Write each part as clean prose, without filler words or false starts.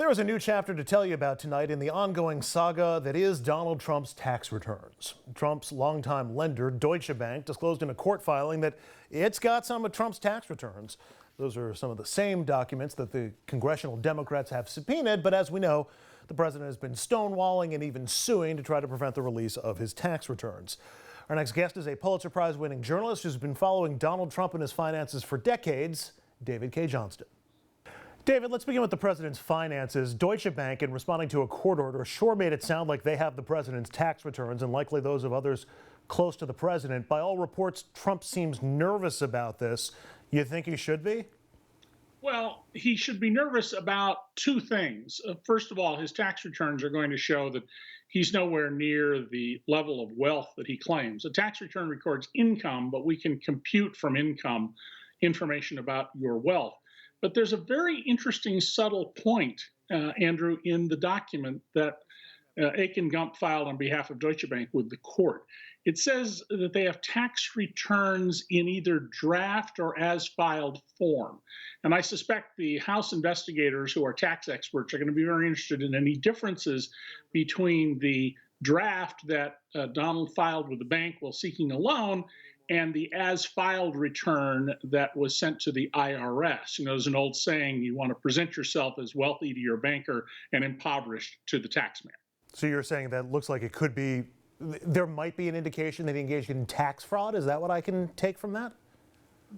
There is a new chapter to tell you about tonight in the ongoing saga that is Donald Trump's tax returns. Trump's longtime lender, Deutsche Bank, disclosed in a court filing that it's got some of Trump's tax returns. Those are some of the same documents that the congressional Democrats have subpoenaed, but as we know, the president has been stonewalling and even suing to try to prevent the release of his tax returns. Our next guest is a Pulitzer Prize winning journalist who's been following Donald Trump and his finances for decades, David Cay Johnston. David, let's begin with the president's finances. Deutsche Bank, in responding to a court order, sure made it sound like they have the president's tax returns and likely those of others close to the president. By all reports, Trump seems nervous about this. You think he should be? Well, he should be nervous about two things. First of all, his tax returns are going to show that he's nowhere near the level of wealth that he claims. A tax return records income, but we can compute from income information about your wealth. But there's a very interesting, subtle point, Andrew, in the document that Aiken Gump filed on behalf of Deutsche Bank with the court. It says that they have tax returns in either draft or as filed form. And I suspect the House investigators, who are tax experts, are going to be very interested in any differences between the draft that Donald filed with the bank while seeking a loan and the as-filed return that was sent to the IRS. You know, there's an old saying, you want to present yourself as wealthy to your banker and impoverished to the taxman. So you're saying that looks like it could be, there might be an indication that he engaged in tax fraud? Is that what I can take from that?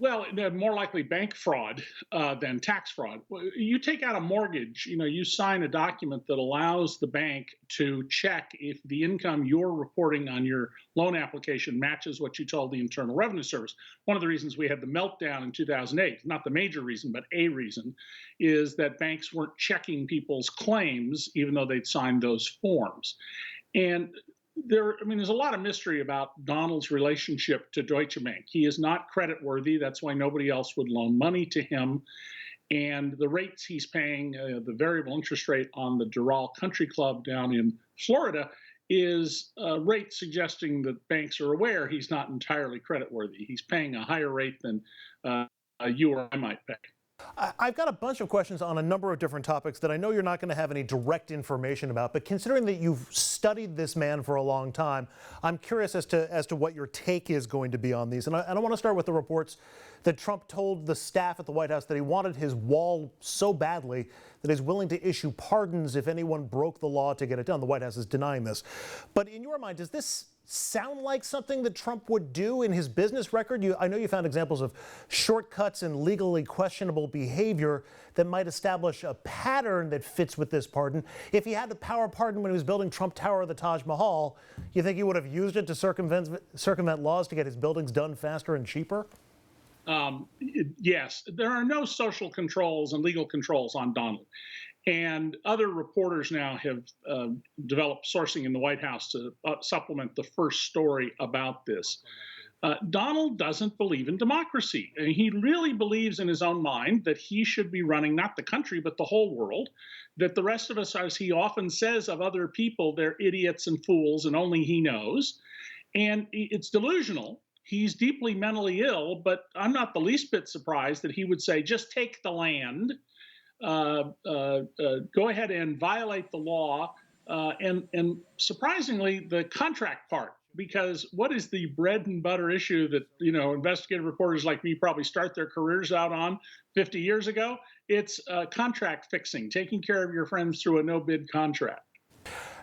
Well, more likely bank fraud than tax fraud. You take out a mortgage, you sign a document that allows the bank to check if the income you're reporting on your loan application matches what you told the Internal Revenue Service. One of the reasons we had the meltdown in 2008, not the major reason, but a reason, is that banks weren't checking people's claims, even though they'd signed those forms. And there's a lot of mystery about Donald's relationship to Deutsche Bank. He is not creditworthy. That's why nobody else would loan money to him. And the rates he's paying, the variable interest rate on the Doral Country Club down in Florida, is a rate suggesting that banks are aware he's not entirely creditworthy. He's paying a higher rate than you or I might pay. I've got a bunch of questions on a number of different topics that I know you're not going to have any direct information about, but considering that you've studied this man for a long time, I'm curious as to what your take is going to be on these. And I want to start with the reports that Trump told the staff at the White House that he wanted his wall so badly that he's willing to issue pardons if anyone broke the law to get it done. The White House is denying this. But in your mind, does this sound like something that Trump would do in his business record? I know you found examples of shortcuts and legally questionable behavior that might establish a pattern that fits with this pardon. If he had the power of pardon when he was building Trump Tower or the Taj Mahal, you think he would have used it to circumvent laws to get his buildings done faster and cheaper? Yes, there are no social controls and legal controls on Donald. And other reporters now have developed sourcing in the White House to supplement the first story about this. Donald doesn't believe in democracy. And he really believes in his own mind that he should be running not the country, but the whole world, that the rest of us, as he often says of other people, they're idiots and fools and only he knows. And it's delusional. He's deeply mentally ill, but I'm not the least bit surprised that he would say, just take the land. Go ahead and violate the law, and surprisingly, the contract part, because what is the bread and butter issue that, investigative reporters like me probably start their careers out on 50 years ago? It's contract fixing, taking care of your friends through a no-bid contract.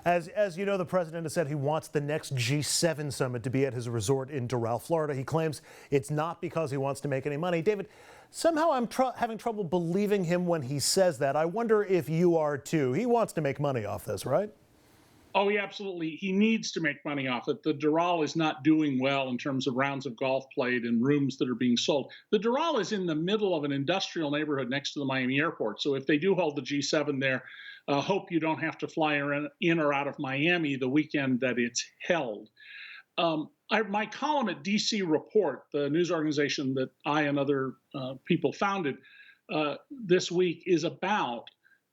As you know, the president has said he wants the next G7 summit to be at his resort in Doral, Florida. He claims it's not because he wants to make any money. David, somehow I'm having trouble believing him when he says that. I wonder if you are too. He wants to make money off this, right? Oh, yeah, absolutely. He needs to make money off it. The Doral is not doing well in terms of rounds of golf played and rooms that are being sold. The Doral is in the middle of an industrial neighborhood next to the Miami airport. So if they do hold the G7 there, hope you don't have to fly in or out of Miami the weekend that it's held. My column at DC Report, the news organization that I and other people founded this week, is about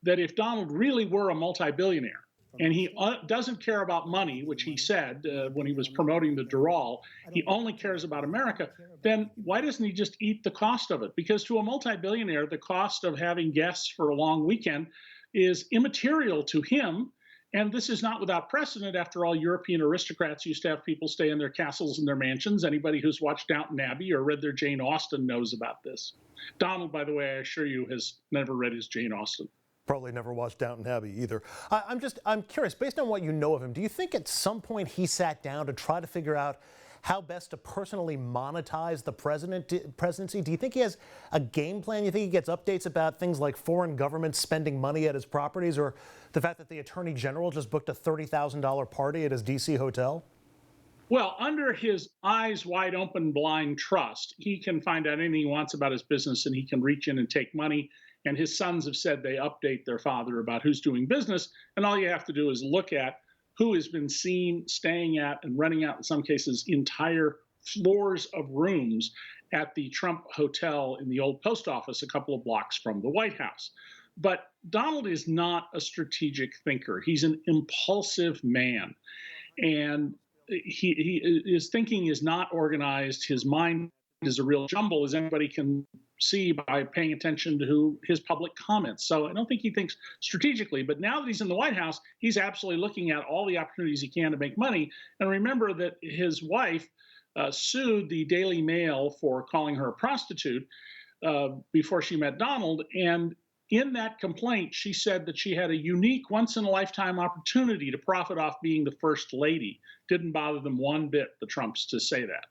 that if Donald really were a multi-billionaire, and he doesn't care about money, which he said when he was promoting the Doral, he only cares about America, then why doesn't he just eat the cost of it? Because to a multi-billionaire, the cost of having guests for a long weekend is immaterial to him. And this is not without precedent. After all, European aristocrats used to have people stay in their castles and their mansions. Anybody who's watched Downton Abbey or read their Jane Austen knows about this. Donald, by the way, I assure you, has never read his Jane Austen. Probably never watched Downton Abbey either. I'm curious, based on what you know of him, do you think at some point he sat down to try to figure out how best to personally monetize the presidency? Do you think he has a game plan? You think he gets updates about things like foreign governments spending money at his properties, or the fact that the Attorney General just booked a $30,000 party at his D.C. hotel? Well, under his eyes wide open blind trust, he can find out anything he wants about his business, and he can reach in and take money. And his sons have said they update their father about who's doing business. And all you have to do is look at who has been seen staying at and renting out, in some cases, entire floors of rooms at the Trump Hotel in the old post office a couple of blocks from the White House. But Donald is not a strategic thinker. He's an impulsive man. And his thinking is not organized. His mind is a real jumble, as anybody can see by paying attention to his public comments. So I don't think he thinks strategically. But now that he's in the White House, he's absolutely looking at all the opportunities he can to make money. And remember that his wife sued the Daily Mail for calling her a prostitute before she met Donald. And in that complaint, she said that she had a unique, once-in-a-lifetime opportunity to profit off being the first lady. Didn't bother them one bit, the Trumps, to say that.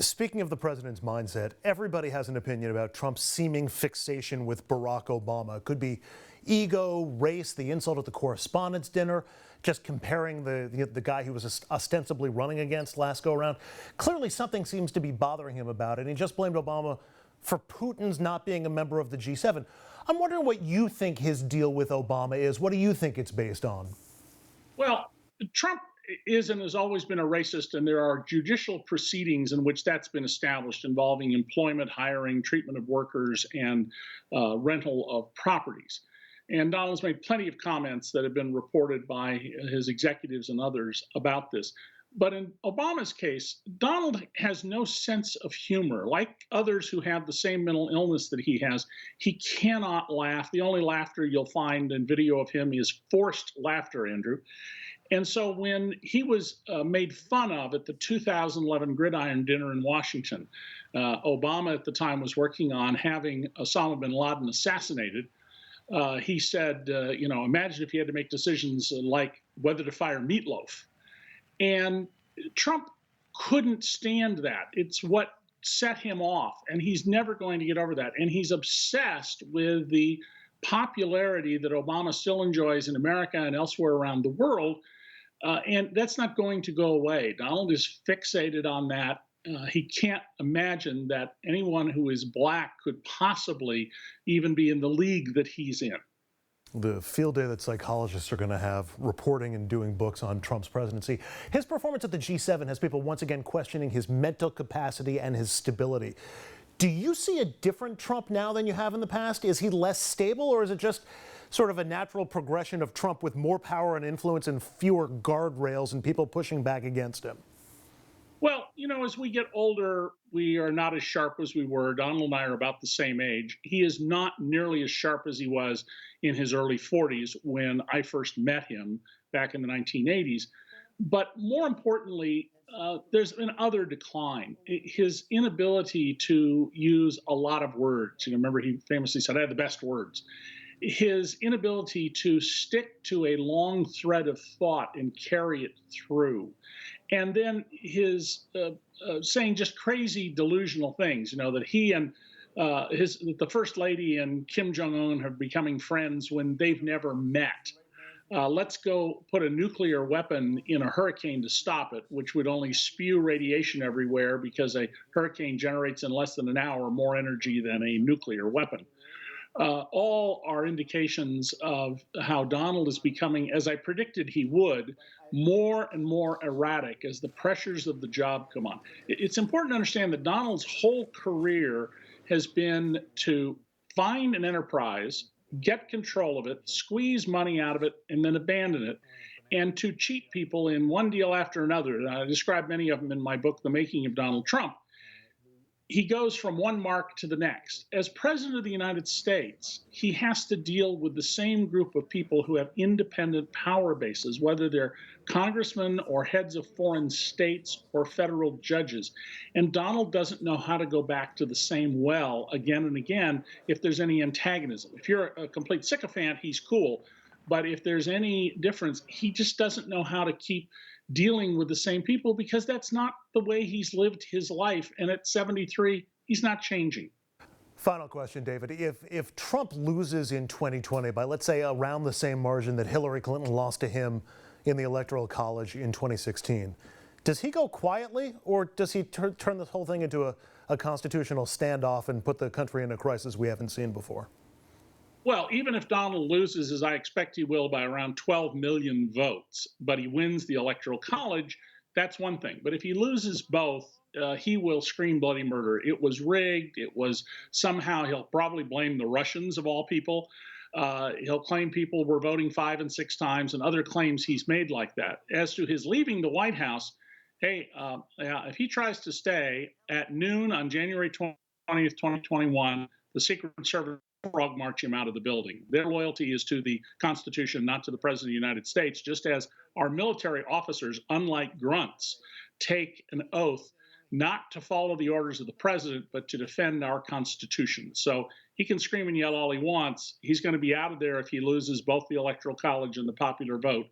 Speaking of the president's mindset, everybody has an opinion about Trump's seeming fixation with Barack Obama. It could be ego, race, the insult at the correspondence dinner, just comparing the guy he was ostensibly running against last go-around. Clearly something seems to be bothering him about it, and he just blamed Obama for Putin's not being a member of the G7. I'm wondering what you think his deal with Obama is. What do you think it's based on? Well, Trump is and has always been a racist, and there are judicial proceedings in which that's been established involving employment, hiring, treatment of workers, and rental of properties. And Donald's made plenty of comments that have been reported by his executives and others about this. But in Obama's case, Donald has no sense of humor. Like others who have the same mental illness that he has, he cannot laugh. The only laughter you'll find in video of him is forced laughter, Andrew. And so when he was made fun of at the 2011 Gridiron dinner in Washington, Obama at the time was working on having Osama bin Laden assassinated. He said, imagine if he had to make decisions like whether to fire Meatloaf. And Trump couldn't stand that. It's what set him off, and he's never going to get over that. And he's obsessed with the popularity that Obama still enjoys in America and elsewhere around the world. And that's not going to go away. Donald is fixated on that. He can't imagine that anyone who is black could possibly even be in the league that he's in. The field day that psychologists are going to have reporting and doing books on Trump's presidency. His performance at the G7 has people once again questioning his mental capacity and his stability. Do you see a different Trump now than you have in the past? Is he less stable, or is it just sort of a natural progression of Trump with more power and influence and fewer guardrails and people pushing back against him? Well, as we get older, we are not as sharp as we were. Donald and I are about the same age. He is not nearly as sharp as he was in his early 40s when I first met him back in the 1980s. But more importantly, there's been other decline. His inability to use a lot of words. Remember, he famously said, "I had the best words." His inability to stick to a long thread of thought and carry it through. And then his saying just crazy delusional things, that he and the First Lady and Kim Jong-un are becoming friends when they've never met. Let's go put a nuclear weapon in a hurricane to stop it, which would only spew radiation everywhere because a hurricane generates in less than an hour more energy than a nuclear weapon. All are indications of how Donald is becoming, as I predicted he would, more and more erratic as the pressures of the job come on. It's important to understand that Donald's whole career has been to find an enterprise, get control of it, squeeze money out of it, and then abandon it, and to cheat people in one deal after another. And I describe many of them in my book, The Making of Donald Trump. he goes from one mark to the next. As president of the United States, he has to deal with the same group of people who have independent power bases, whether they're congressmen or heads of foreign states or federal judges. And Donald doesn't know how to go back to the same well again and again if there's any antagonism. If you're a complete sycophant, he's cool. But if there's any difference, he just doesn't know how to keep dealing with the same people because that's not the way he's lived his life. And at 73, he's not changing. Final question, David. If Trump loses in 2020 by, let's say, around the same margin that Hillary Clinton lost to him in the Electoral College in 2016, does he go quietly or does he turn this whole thing into a constitutional standoff and put the country in a crisis we haven't seen before? Well, even if Donald loses, as I expect he will, by around 12 million votes, but he wins the Electoral College, that's one thing. But if he loses both, he will scream bloody murder. It was rigged. It was somehow, he'll probably blame the Russians of all people. He'll claim people were voting 5 and 6 times and other claims he's made like that. As to his leaving the White House, hey, if he tries to stay at noon on January 20th, 2021, the Secret Service frog march him out of the building. Their loyalty is to the Constitution, not to the President of the United States, just as our military officers, unlike grunts, take an oath not to follow the orders of the president, but to defend our Constitution. So he can scream and yell all he wants. He's going to be out of there if he loses both the Electoral College and the popular vote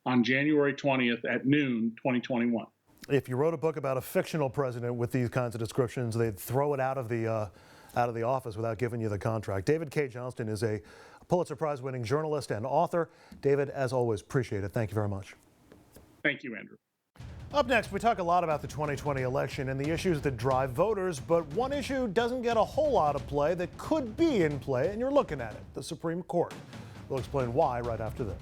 on January 20th at noon, 2021. If you wrote a book about a fictional president with these kinds of descriptions, they'd throw it out of the office without giving you the contract. David Cay Johnston is a Pulitzer Prize winning journalist and author. David, as always, appreciate it. Thank you very much. Thank you, Andrew. Up next, we talk a lot about the 2020 election and the issues that drive voters, but one issue doesn't get a whole lot of play that could be in play, and you're looking at it, the Supreme Court. We'll explain why right after this.